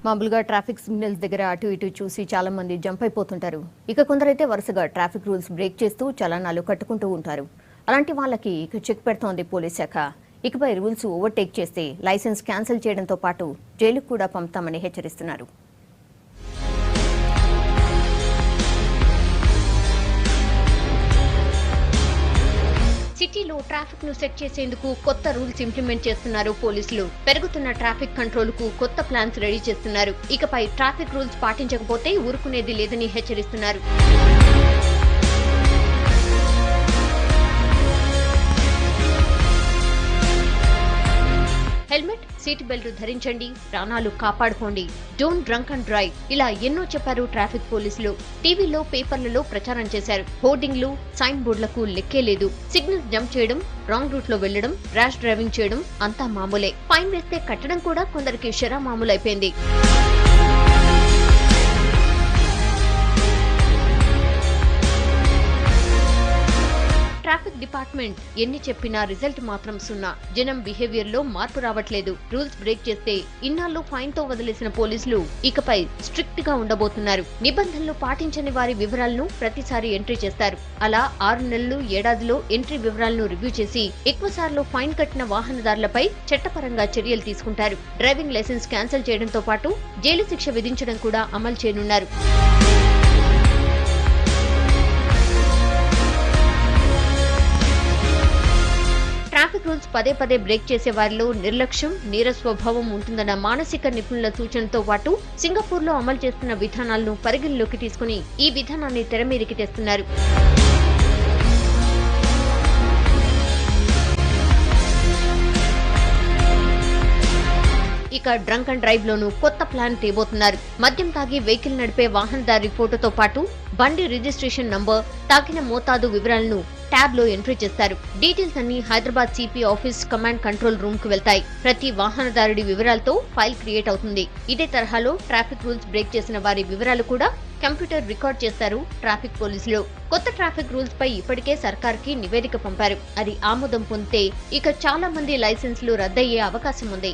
మామూలుగా traffic signals దగ్గర అటు ఇటు చూసి చాలా మంది జంప్ అయిపోతుంటారు. ఇక కొందరైతే వరుసగా ట్రాఫిక్ రూల్స్ బ్రేక్ చేస్తూ చలానాలు కట్టుకుంటూ ఉంటారు. అలాంటి వాళ్ళకి ఇక చెక్ పెడుతోంది పోలీస్ శాఖ. ఇకపై రూల్స్ ఓవర్టేక్ చేస్తే లైసెన్స్ క్యాన్సిల్ చేయడంతో పాటు జైలుకు కూడా పంపుతామని హెచ్చరిస్తున్నారు. సిటీలో ట్రాఫిక్ ను సెట్ చేసేందుకు కొత్త రూల్స్ ఇంప్లిమెంట్ చేస్తున్నారు పోలీసులు. పెరుగుతున్న ట్రాఫిక్ కంట్రోల్ కు కొత్త ప్లాన్స్ రెడీ చేస్తున్నారు. ఇకపై ట్రాఫిక్ రూల్స్ పాటించకపోతే ఊరుకునేది లేదని హెచ్చరిస్తున్నారు. హెల్మెట్, సీట్ బెల్ట్ ధరించండి, ప్రాణాలు కాపాడుకోండి, డోంట్ డ్రంక్ అండ్ డ్రైవ్, ఇలా ఎన్నో చెప్పారు ట్రాఫిక్ పోలీసులు. టీవీలో, పేపర్లలో ప్రచారం చేశారు. హోర్డింగ్లు, సైన్ బోర్డులకు లెక్కే లేదు. సిగ్నల్స్ జంప్ చేయడం, రాంగ్ రూట్ లో వెళ్లడం, ర్యాష్ డ్రైవింగ్ చేయడం అంతా మామూలే. ఫైన్ వేస్తే కట్టడం కూడా కొందరికి షరా మామూలైపోయింది. ట్రాఫిక్ డిపార్ట్మెంట్ ఎన్ని చెప్పినా రిజల్ట్ మాత్రం సున్నా. జనం బిహేవియర్ లో మార్పు రావట్లేదు. రూల్స్ బ్రేక్ చేస్తే ఇన్నాళ్ళు ఫైన్ తో వదిలేసిన పోలీసులు ఇకపై స్ట్రిక్ట్ గా ఉండబోతున్నారు. నిబంధనలు పాటించని వారి వివరాలను ప్రతిసారి ఎంట్రీ చేస్తారు. అలా 6 నెలలు, ఏడాదిలో ఎంట్రీ వివరాలను రివ్యూ చేసి ఎక్కువ సార్లు ఫైన్ కట్టిన వాహనదారులపై చట్టపరంగా చర్యలు తీసుకుంటారు. డ్రైవింగ్ లైసెన్స్ క్యాన్సిల్ చేయడంతో పాటు జైలు శిక్ష విధించడం కూడా అమలు చేయనున్నారు. ట్రాఫిక్ రూల్స్ పదే పదే బ్రేక్ చేసే వారిలో నిర్లక్ష్యం, నీర స్వభావం ఉంటుందన్న మానసిక నిపుణుల సూచనతో పాటు సింగపూర్ లో అమలు చేస్తున్న విధానాలను పరిగణలోకి తీసుకుని ఈ విధానాన్ని తెరమీరికి తెస్తున్నారు. ఇక డ్రంక్ అండ్ డ్రైవ్ లోనూ కొత్త ప్లాన్ తేబోతున్నారు. మద్యం తాగి వెహికల్ నడిపే వాహనదారి ఫోటోతో పాటు బండి రిజిస్ట్రేషన్ నంబర్, తాగిన మోతాదు వివరాలను ట్యాబ్ లో ఎంట్రీ చేస్తారు. డీటెయిల్స్ అన్ని Hyderabad CP office command control room కు వెళ్తాయి. ప్రతి వాహనదారుడి వివరాలతో ఫైల్ క్రియేట్ అవుతుంది. ఇదే తరహాలో ట్రాఫిక్ రూల్స్ బ్రేక్ చేసిన వారి వివరాలు కూడా కంప్యూటర్ రికార్డ్ చేస్తారు ట్రాఫిక్ పోలీసులు. కొత్త ట్రాఫిక్ రూల్స్ పై ఇప్పటికే సర్కార్కి నివేదిక పంపారు. అది ఆమోదం పొందితే ఇక చాలా మంది లైసెన్సులు రద్దయ్యే అవకాశం ఉంది.